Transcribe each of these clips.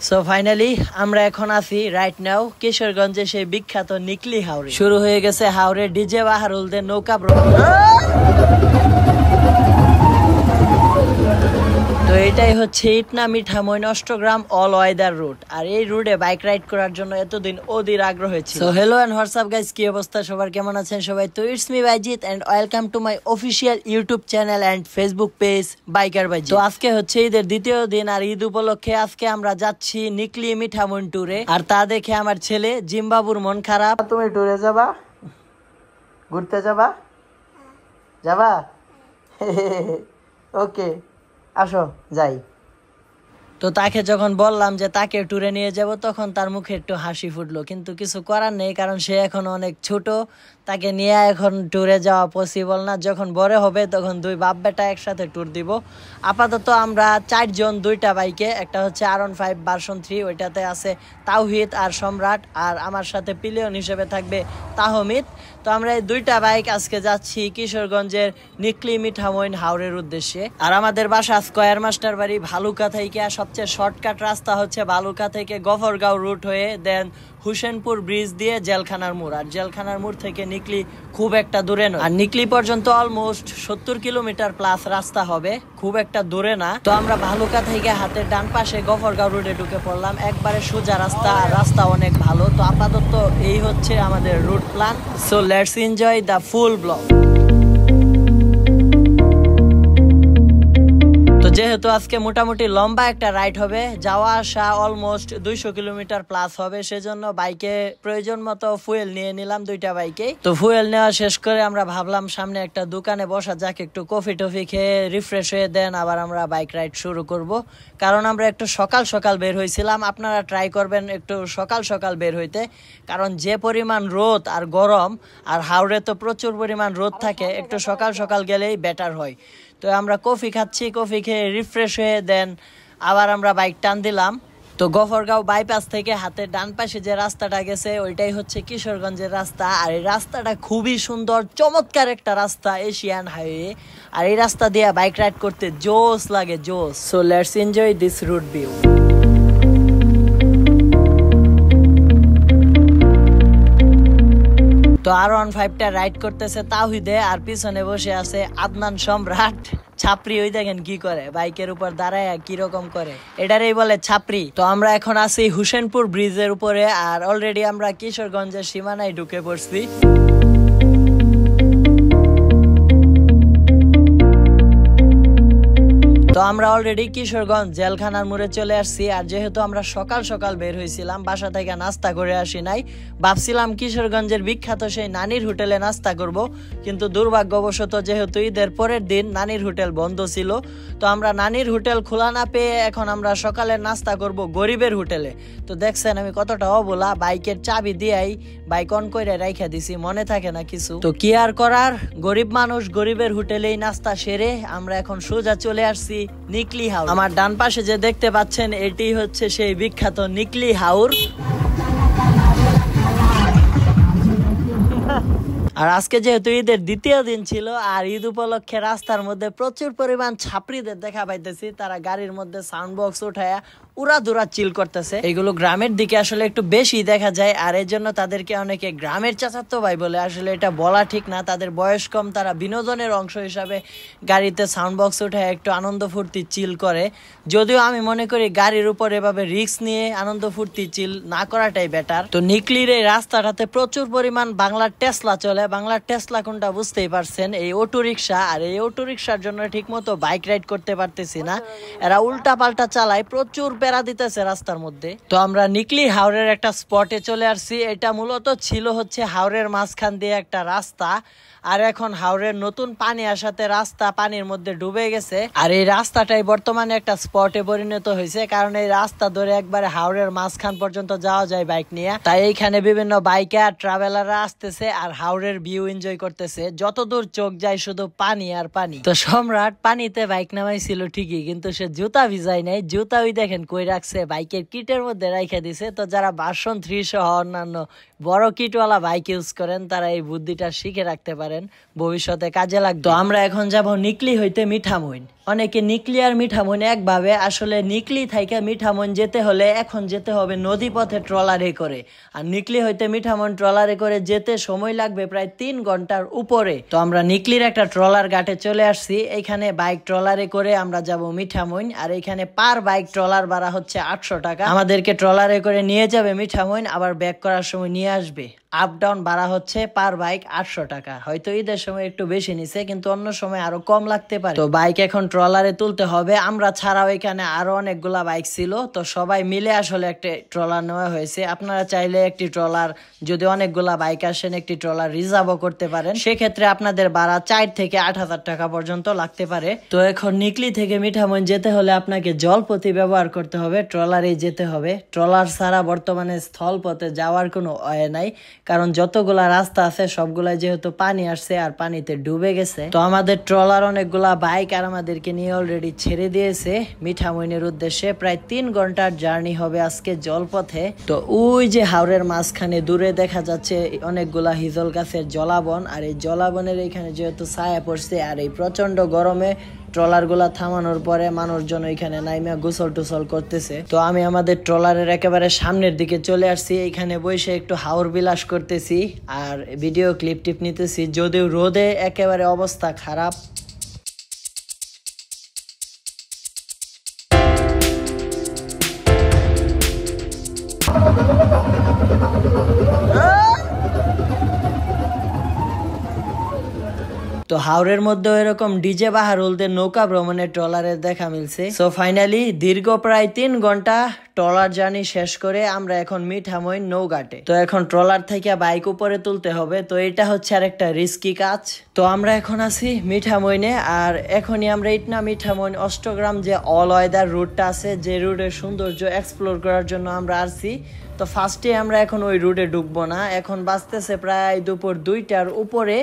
So finally আমরা এখন আছি রাইট নাও কিশোরগঞ্জে সেই বিখ্যাত নিকলি হাওরে। শুরু হয়ে গেছে হাওরে ডিজে বাহারুলদের নৌকা ভ্রমণ। তো এটাই হচ্ছে Itna Mithamoin Austagram all weather route. আর এই রুটে বাইক রাইড করার জন্য এতদিন অধীর আগ্রহ ছিল। So hello and what's up guys, কি অবস্থা সবার, কেমন আছেন সবাই? তো it's me Baijit and welcome to my official YouTube channel and Facebook page biker Baijit. তো আজকে হচ্ছে ঈদের দ্বিতীয় দিন, আর ঈদ উপলক্ষে আজকে আমরা যাচ্ছি নিকলি মিঠামইন ট্যুরে। আর তা দেখে আমার ছেলে জিম্বাবুর মন খারাপ। তুমি ট্যুরে যাবা, ঘুরতে যাবা, যাবা? ওকে, আসো যাই। তো তাকে যখন বললাম যে তাকে ট্যুরে নিয়ে যাব, তখন তার মুখে একটু হাসি ফুটলো, কিন্তু কিছু করার নেই, কারণ সে এখন অনেক ছোট, তাকে নিয়ে এখন ট্যুরে যাওয়া পসিবল না। যখন বড় হবে তখন দুই বাপ বেটা একসাথে ট্যুর দিব। আপাতত আমরা 4 জন, 2টা বাইকে, একটা হচ্ছে R15 ভার্সন 3, ওইটাতে আছে তাওহিদ আর সম্রাট, আর আমার সাথে পিলিয়ন হিসেবে থাকবে তাহমিদ। তো আমরা এই 2টা বাইক আজকে যাচ্ছি কিশোরগঞ্জের নিকলি মিঠামইন হাওরের উদ্দেশ্যে। আর আমাদের বাসা স্কয়ার মাস্টার বাড়ি ভালুকা থেকে। সবচেয়ে শর্টকাট রাস্তা হচ্ছে ভালুকা থেকে গফরগাঁও রুট হয়ে দেন হুসেনপুর ব্রিজ দিয়ে জেলখানার মোড়। আর জেলখানার মোড় থেকে নিকলি খুব একটা দূরে নয়, আর নিকলি পর্যন্ত অলমোস্ট 70 কিলোমিটার প্লাস রাস্তা হবে, খুব একটা দূরে না। তো আমরা ভালুকা থেকে হাতের ডান পাশে গফরগাঁও রোডে ঢুকে পড়লাম, একবারে সোজা রাস্তা, আর রাস্তা অনেক ভালো। তো আপাতত এই হচ্ছে আমাদের root plan. So let's enjoy the full blog. যেহেতু আজকে মোটামুটি লম্বা একটা রাইড হবে, যাওয়া আসা অলমোস্ট 200 কিলোমিটার প্লাস হবে, সেজন্য বাইকে প্রয়োজন মতো ফুয়েল নিয়ে নিলাম 2টা বাইকে। তো ফুয়েল নেওয়া শেষ করে আমরা ভাবলাম সামনে একটা দোকানে বসা যাক, একটু কফি টফি খেয়ে রিফ্রেশ হয়ে দেন আবার আমরা বাইক রাইড শুরু করব। কারণ আমরা একটু সকাল সকাল বের হয়েছিলাম, আপনারা ট্রাই করবেন একটু সকাল সকাল বের হইতে, কারণ যে পরিমাণ রোদ আর গরম, আর হাওড়ে তো প্রচুর পরিমাণ রোদ থাকে, একটু সকাল সকাল গেলেই বেটার হয়। তো আমরা কফি খাচ্ছি, কফি খেয়ে রিফ্রেশ হয়ে দেন আবার আমরা বাইক টান দিলাম। তো গফরগাঁও বাইপাস থেকে হাতের ডান পাশে যে রাস্তাটা গেছে ওইটাই হচ্ছে কিশোরগঞ্জের রাস্তা। আর এই রাস্তাটা খুবই সুন্দর, চমৎকার একটা রাস্তা, এশিয়ান হাইওয়ে। আর এই রাস্তা দিয়ে বাইক রাইড করতে জোস লাগে, জোস। So let's enjoy this route view. তো R15টা রাইড করতেছে তাওহিদে, আর পিছনে বসে আছে আদনান সম্রাট। ছাপরি ওই দেখেন কি করে, বাইকের উপর দাঁড়ায় কিরকম করে, এটারই বলে ছাপরি। তো আমরা এখন আছি হুসেনপুর ব্রিজের উপরে, আর অলরেডি আমরা কিশোরগঞ্জের সীমানায় ঢুকে পড়ছি। তো আমরা অলরেডি কিশোরগঞ্জ জেলখানার মোড়ে চলে আসছি। আর যেহেতু আমরা সকাল সকাল বের হয়েছিলাম, বাসা থেকে নাস্তা করে আসি নাই, ভাবছিলাম কিশোরগঞ্জের বিখ্যাত সেই নানির হোটেলে নাস্তা করব, কিন্তু দুর্ভাগ্যবশত যেহেতু ঈদের পরের দিন নানির হোটেল বন্ধ ছিল, তো আমরা নানির হোটেল খোলা না পেয়ে এখন আমরা সকালের নাস্তা করব গরিবের হোটেলে। তো দেখছেন আমি কতটা অবলা, বাইকের চাবি দিয়েই বাইক অন করে রাইখা দিছি, মনে থাকে না কিছু। তো কি আর করার, গরিব মানুষ, গরিবের হোটেলেই নাস্তা সেরে আমরা এখন সোজা চলে আসছি নিকলি হাওর। আমার ডান পাশে যে দেখতে পাচ্ছেন এটি হচ্ছে সেই বিখ্যাত নিকলি হাওর। আর আজকে যেহেতু ঈদের দ্বিতীয় দিন ছিল, আর ঈদ উপলক্ষে রাস্তার মধ্যে প্রচুর পরিমাণ ছাপরিদের দেখা পাইতেছি, তারা গাড়ির মধ্যে সাউন্ড বক্স উঠায়া উড়াধুরা চিল করতেছে। এগুলো গ্রামের দিকে আসলে একটু বেশি দেখা যায়, আর এই জন্য তাদেরকে অনেকে গ্রামের চাচাতো ভাই বলে। আসলে এটা বলা ঠিক না, তাদের বয়স কম, তারা বিনোদনের অংশ হিসাবে গাড়িতে সাউন্ড বক্স উঠায় একটু আনন্দ ফুর্তি চিল করে। যদিও আমি মনে করি গাড়ির উপর এভাবে রিস্ক নিয়ে আনন্দ ফুর্তি চিল না করাটাই বেটার। তো নিকলির এই রাস্তাটাতে প্রচুর পরিমাণ বাংলার টেসলা চলে। বাংলার টেসলা কোনটা বুঝতেই পারছেন, এই অটো রিক্সা। আর এই অটো রিক্সার জন্য ঠিক মতো বাইক রাইড করতে পারতেছি না, এরা উল্টা পাল্টা চালায়, প্রচুর প্যারা দিতেছে রাস্তার মধ্যে। তো আমরা নিকলি হাওরের একটা স্পটে চলে আসছি। এটা মূলত ছিল হচ্ছে হাওরের মাঝখান দিয়ে একটা রাস্তা, আর এখন হাওরের নতুন পানি আসাতে রাস্তা পানির মধ্যে ডুবে গেছে। আর এই রাস্তাটাই বর্তমানে একটা স্পটে পরিণত হয়েছে, কারণ এই রাস্তা ধরে একবারে হাওরের মাঝখান পর্যন্ত যাওয়া যায় বাইক নিয়ে। তাই এইখানে বিভিন্ন বাইকার ট্রাভেলাররা আসতেছে আর হাওরের ভিউ এনজয় করতেছে। যতদূর চোখ যায় শুধু পানি আর পানি। তো সম্রাট পানিতে বাইক নামাইছিল ঠিকই, কিন্তু সে জুতা ভিজাই নাই। জুতা ওই দেখেন কই রাখছে, বাইকের কিটের মধ্যে রাইখা দিছে। তো যারা ভার্সন 3 সহ অন্যান্য বড় কিটওয়ালা বাইক ইউজ করেন তারা এই বুদ্ধিটা শিখে রাখতে পারেন, ভবিষ্যতে কাজে লাগবে। তো আমরা এখন যাব নিকলি হইতে মিঠামইন। অনেকে নিকলি আর মিঠামইন একভাবে, আসলে নিকলি থেকে মিঠামইন যেতে হলে এখন যেতে হবে নদী পথে ট্রলারে করে, আর নিকলি হইতে মিঠামইন ট্রলারে করে যেতে সময় লাগবে প্রায় 3 ঘন্টার উপরে। তো আমরা নিকলির একটা ট্রলার ঘাটে চলে আসছি, এইখানে বাইক ট্রলারে করে আমরা যাব মিঠামইন, আর এইখানে পার বাইক ট্রলার ভাড়া হচ্ছে 800 টাকা। আমাদেরকে ট্রলারে করে নিয়ে যাবে মিঠামইন, আবার ব্যাক করার সময় নিয়ে আসবে। আপ ডাউন ভাড়া হচ্ছে পার বাইক 800 টাকা। হয়তো ঈদের সময় একটু বেশি নিছে, কিন্তু অন্য সময় আরো কম লাগতে পারে। তো বাইক এখন ট্রলারে তুলতে হবে, আমরা ছাড়াও এখানে আরো অনেকগুলা বাইক ছিল, তো সবাই মিলে আসলে একটা ট্রলার নেওয়া হয়েছে। আপনারা চাইলে একটি ট্রলার, যদি অনেকগুলা বাইক আসেন, একটি ট্রলার রিজার্ভও করতে পারেন, সেক্ষেত্রে আপনাদের ভাড়া 4 থেকে 8,000 টাকা পর্যন্ত লাগতে পারে। তো এখন নিকলি থেকে মিঠামইন যেতে হলে আপনাকে জলপথি ব্যবহার করতে হবে, ট্রলারেই যেতে হবে। ট্রলার ছাড়া বর্তমানে স্থলপথে যাওয়ার কোনো ওয়ে নাই, কারণ যতগুলা রাস্তা আছে সবগুলাই যেহেতু পানি আসছে আর পানিতে ডুবে গেছে। তো আমাদের ট্রলার অনেকগুলা বাইক আর আমাদেরকে নিয়ে অলরেডি ছেড়ে দিয়েছে মিঠামইনের উদ্দেশ্যে। প্রায় 3 ঘন্টার জার্নি হবে আজকে জলপথে। তো ওই যে হাওরের মাঝখানে দূরে দেখা যাচ্ছে অনেকগুলা হিজল গাছের জলাবন, আর এই জলাবনের এখানে যেহেতু ছায়া পড়ছে, আর এই প্রচন্ড গরমে ট্রলার গুলা থামানোর পরে মানুষজন এখানে নাইমা গোসল টুসল করতেছে। তো আমি আমাদের ট্রলারের একেবারে সামনের দিকে চলে আসছি, এখানে বসে একটু হাওর বিলাস করতেছি আর ভিডিও ক্লিপ টিপ নিতেছি, যদিও রোদে একেবারে অবস্থা খারাপ। তো হাওরের মধ্যে এরকম ডিজে বাহারুলদের নৌকা ভ্রমণের ট্রলারের দেখা মিলছে। সো ফাইনালি দীর্ঘ প্রায় 3 ঘন্টা ট্রলার জার্নি শেষ করে আমরা এখন মিঠামইন নৌঘাটে। তো এখন ট্রলার থেকে বাইক উপরে তুলতে হবে, তো এটা হচ্ছে আর একটা রিস্কি কাজ। তো আমরা এখন আছি মিঠামইনে, আর এখনই আমরা ইটনা মিঠামইন অষ্টগ্রাম যে অল ওয়েদার রুটটা আছে, যে রুটের সৌন্দর্য এক্সপ্লোর করার জন্য আমরা আসছি। তো ফার্স্টে আমরা এখন ওই রুটে ঢুকবো না, এখন বাজতেছে প্রায় দুপুর 2টার উপরে।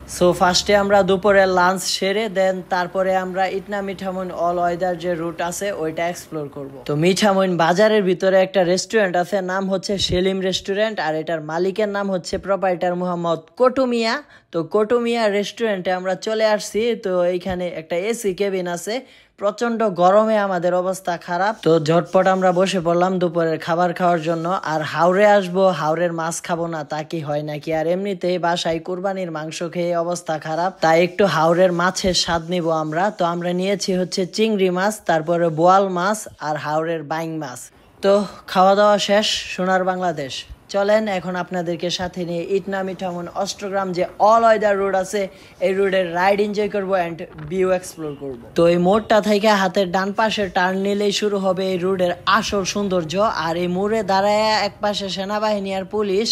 সো ফার্স্টে আমরা দুপুরে লাঞ্চ সেরে দেন তারপরে আমরা ইটনা মিঠামইন অল ওয়েদার যে রুট আছে ওইটা এক্সপ্লোর করব। তো মিঠামইন বাজারের ভিতরে একটা রেস্টুরেন্ট আছে, নাম হচ্ছে সেলিম রেস্টুরেন্ট, আর এটার মালিকের নাম হচ্ছে প্রোপাইটার মোহাম্মদ কটুমিয়া। তো কটুমিয়া রেস্টুরেন্টে আমরা চলে আসছি। তো এইখানে একটা এসি কেবিন আছে, প্রচন্ড গরমে আমাদের অবস্থা খারাপ। তো ঝটপট আমরা বসে পড়লাম দুপুরের খাবার খাওয়ার জন্য। আর হাওরে আসবো, হাওরের মাছ খাবো না তা কি হয় নাকি? আর এমনিতেই বাসায় কুরবানির মাংস খেয়ে অবস্থা খারাপ, তাই একটু হাওরের মাছের স্বাদ নিব আমরা। তো আমরা নিয়েছি হচ্ছে চিংড়ি মাছ, তারপরে বোয়াল মাছ আর হাওরের বাইং মাছ। তো খাওয়া দাওয়া শেষ, সোনার বাংলাদেশ। চলেন এখন আপনাদেরকে সাথে নিয়ে ইটনা মিঠামইন অষ্টগ্রাম যে অল ওয়েদার রোড আছে, এই রোডের রাইড এনজয় করবো অ্যান্ড ভিউ এক্সপ্লোর করব। তো এই মোড়টা থেকে হাতের ডান পাশে টার্ন নিলেই শুরু হবে এই রোডের আসল সৌন্দর্য। আর এই মোড়ে দাঁড়ায় এক পাশে সেনাবাহিনী আর পুলিশ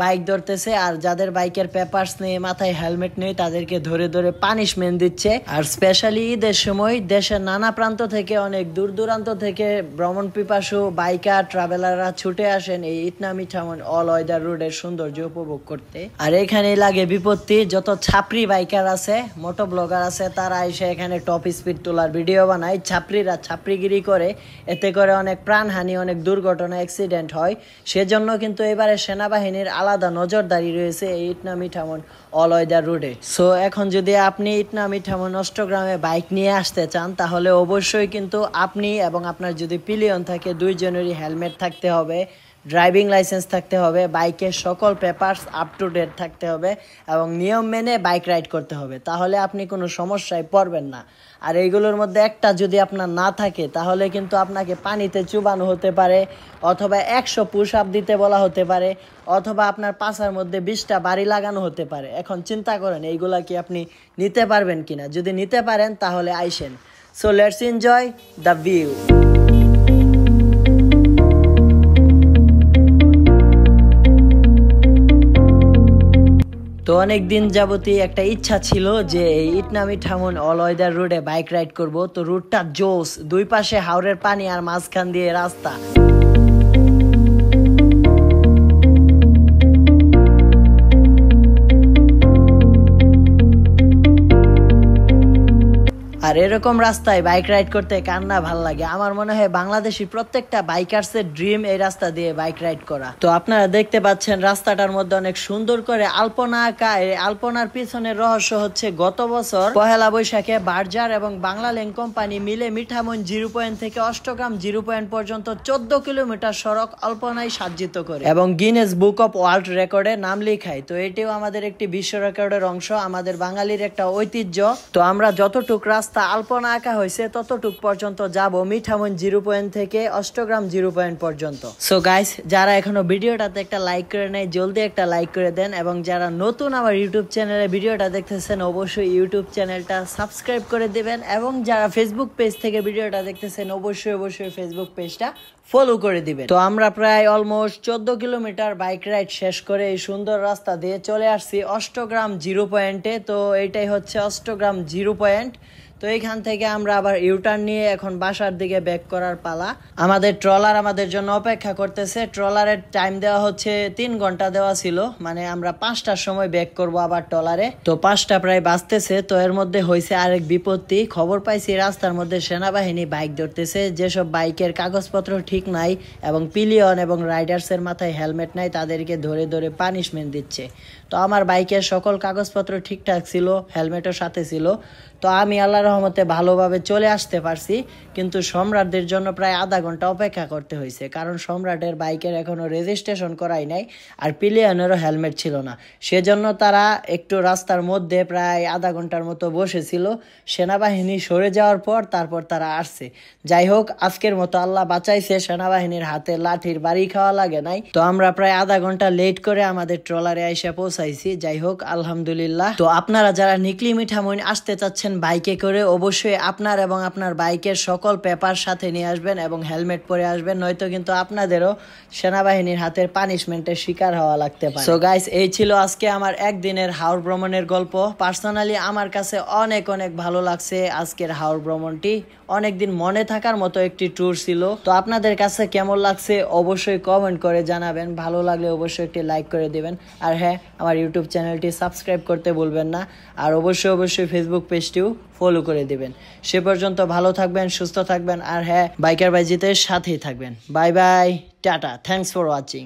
বাইক ধরতেছে, আর যাদের বাইকের পেপারস নেই, মাথায় হেলমেট নেই, তাদেরকে ধরে ধরে পানিশমেন্ট দিচ্ছে। আর স্পেশালি ঈদের সময় দেশের নানা প্রান্ত থেকে, অনেক দূর দূরান্ত থেকে ভ্রমণ পিপাসু বাইকার ট্রাভেলাররা ছুটে আসেন এই ইটনা মিঠামইন অল ওয়েদার রোডের সৌন্দর্য উপভোগ করতে। আর এখানে লাগে বিপত্তি, যত ছাপরি বাইকার আছে, মোটো ব্লগার আছে, তারা এসে এখানে টপ স্পিড তোলার ভিডিও বানায়। ছাপরিরা ছাপরিগিরি করে, এতে করে অনেক প্রাণহানি, অনেক দুর্ঘটনা, অ্যাক্সিডেন্ট হয়। সেজন্য কিন্তু এবারে সেনাবাহিনীর আলাদা নজরদারি রয়েছে এই ইটনা মিঠামইন অল ওয়েদার রোডে। সো এখন যদি আপনি ইটনা মিঠামইন অষ্টগ্রামে বাইক নিয়ে আসতে চান, তাহলে অবশ্যই কিন্তু আপনি এবং আপনার যদি পিলিয়ন থাকে, 2 জনেরই হেলমেট থাকতে হবে, ড্রাইভিং লাইসেন্স থাকতে হবে, বাইকের সকল পেপারস আপ টু ডেট থাকতে হবে এবং নিয়ম মেনে বাইক রাইড করতে হবে, তাহলে আপনি কোনো সমস্যায় পড়বেন না। আর এইগুলোর মধ্যে একটা যদি আপনার না থাকে, তাহলে কিন্তু আপনাকে পানিতে চুবানো হতে পারে, অথবা 100 পুশ আপ দিতে বলা হতে পারে, অথবা আপনার পাছার মধ্যে 20টা বাড়ি লাগানো হতে পারে। এখন চিন্তা করেন এইগুলা কি আপনি নিতে পারবেন কিনা। যদি নিতে পারেন তাহলে আইসেন। So let's enjoy the view. তো অনেক দিন যাবতই একটা ইচ্ছা ছিল যে এই ইটনা মিঠামইন অল ওয়েদার রোডে বাইক রাইড করব। তো রুটটা জোস, 2 পাশে হাওরের পানি আর মাঝখান দিয়ে রাস্তা। আর আর এরকম রাস্তায় বাইক রাইড করতে কার না ভাল লাগে। আমার মনে হয় বাংলাদেশি প্রত্যেকটা বাইকার্সের ড্রিম এই রাস্তা দিয়ে বাইক রাইড করা। তো আপনারা দেখতে পাচ্ছেন রাস্তাটার মধ্যে অনেক সুন্দর করে আলপনা আঁকা। এই আলপনার পিছনের রহস্য হচ্ছে গত বছর পহেলা বৈশাখে বার্জার এবং বাংলা ল্যান্ড কোম্পানি মিলে মিঠামইন 0 পয়েন্ট থেকে অষ্টগ্রাম 0 পয়েন্ট পর্যন্ত 14 কিলোমিটার সড়ক আলপনায় সাজ্জিত করে এবং গিনেস বুক অফ ওয়ার্ল্ড রেকর্ডে নাম লিখায়। তো এটিও আমাদের একটি বিশ্ব রেকর্ডের অংশ, আমাদের বাঙালির একটা ঐতিহ্য। তো আমরা যতটুক রাস্তা আলপনা আঁকা হয়েছে ততটুক পর্যন্ত যাব মিঠামইন 0 পয়েন্ট থেকে অষ্টগ্রাম 0 পয়েন্ট পর্যন্ত। সো গাইস, যারা এখনো ভিডিওটাতে একটা লাইক করে নেয় জলদি একটা লাইক করে দেন, এবং যারা নতুন আমার ইউটিউব চ্যানেলে ভিডিওটা দেখতেছেন অবশ্যই ইউটিউব চ্যানেলটা সাবস্ক্রাইব করে দিবেন, এবং যারা ফেসবুক পেজ থেকে ভিডিওটা দেখতেছেন অবশ্যই ফেসবুক পেজটা ফলো করে দিবেন। তো আমরা প্রায় অলমোস্ট 14 কিলোমিটার বাইক রাইড শেষ করে এই সুন্দর রাস্তা দিয়ে চলে আসছি অষ্টগ্রাম 0 পয়েন্টে। তো এইটাই হচ্ছে অষ্টগ্রাম 0 পয়েন্ট। তো এইখান থেকে আমরা আবার ইউটার্ন নিয়ে এখন বাসার দিকে ব্যাক করার পালা। আমাদের ট্রলার আমাদের জন্য অপেক্ষা করতেছে। ট্রলারের টাইম দেওয়া হচ্ছে 3 ঘন্টা দেওয়া ছিল, মানে আমরা 5টার সময় ব্যাক করব আবার ট্রলারে। তো 5টা প্রায় বাজতেছে। তো এর মধ্যে হয়েছে আরেক বিপত্তি। খবর পাইছি রাস্তার মধ্যে সেনাবাহিনী বাইক ধরতেছে। যেসব বাইকের কাগজপত্র ঠিক নাই এবং পিলিয়ন এবং রাইডার্সের মাথায় হেলমেট নাই তাদেরকে ধরে ধরে পানিশমেন্ট দিচ্ছে। তো আমার বাইকের সকল কাগজপত্র ঠিকঠাক ছিল, হেলমেটও সাথে ছিল। তো আমি আল্লাহর রহমতে ভালোভাবে চলে আসতে পারছি, কিন্তু সম্রাটদের জন্য প্রায় আধা ঘন্টা অপেক্ষা করতে হয়েছে, কারণ সম্রাটের বাইকের এখনো রেজিস্ট্রেশন করাই নাই আর পিলিয়নেরও হেলমেট ছিল না। সেজন্য তারা একটু রাস্তার মধ্যে প্রায় আধা ঘন্টার মতো বসেছিল। সেনাবাহিনী সরে যাওয়ার পর তারপর তারা আসছে। যাই হোক, আজকের মতো আল্লাহ বাঁচাইছে, সেনাবাহিনীর হাতে লাঠির বাড়ি খাওয়া লাগে নাই। তো আমরা প্রায় আধা ঘন্টা লেট করে আমাদের ট্রলারে এসে পৌঁছাইছি। যাই হোক, আলহামদুলিল্লাহ। তো আপনারা যারা নিকলি মিঠামইন আসতে চাচ্ছেন বাইকে করে, অবশ্যই আপনার এবং আপনার বাইকের সকল পেপার সাথে নিয়ে আসবেন এবং হেলমেট পরে আসবেন, নয়তো কিন্তু আপনাদেরও সেনাবাহিনীর হাতের পানিশমেন্টের শিকার হওয়া লাগতে পারে। সো গাইস, এই ছিল আজকে আমার একদিনের হাওড় ভ্রমণের গল্প। পার্সোনালি আমার কাছে অনেক ভালো লাগছে আজকের হাওড় ভ্রমণটি। অনেকদিন মনে থাকার মতো একটি ট্যুর ছিল। তো আপনাদের কাছে কেমন লাগছে অবশ্যই কমেন্ট করে জানাবেন। ভালো লাগলে অবশ্যই একটি লাইক করে দিবেন, আর হ্যাঁ, আমার ইউটিউব চ্যানেলটি সাবস্ক্রাইব করতে ভুলবেন না, আর অবশ্যই ফেসবুক পেজটিও ফলো করে দিবেন। সে পর্যন্ত ভালো থাকবেন, সুস্থ থাকবেন, আর হ্যাঁ, বাইকার বাইজিতে সাথেই থাকবেন। Bye bye, tata, thanks for watching.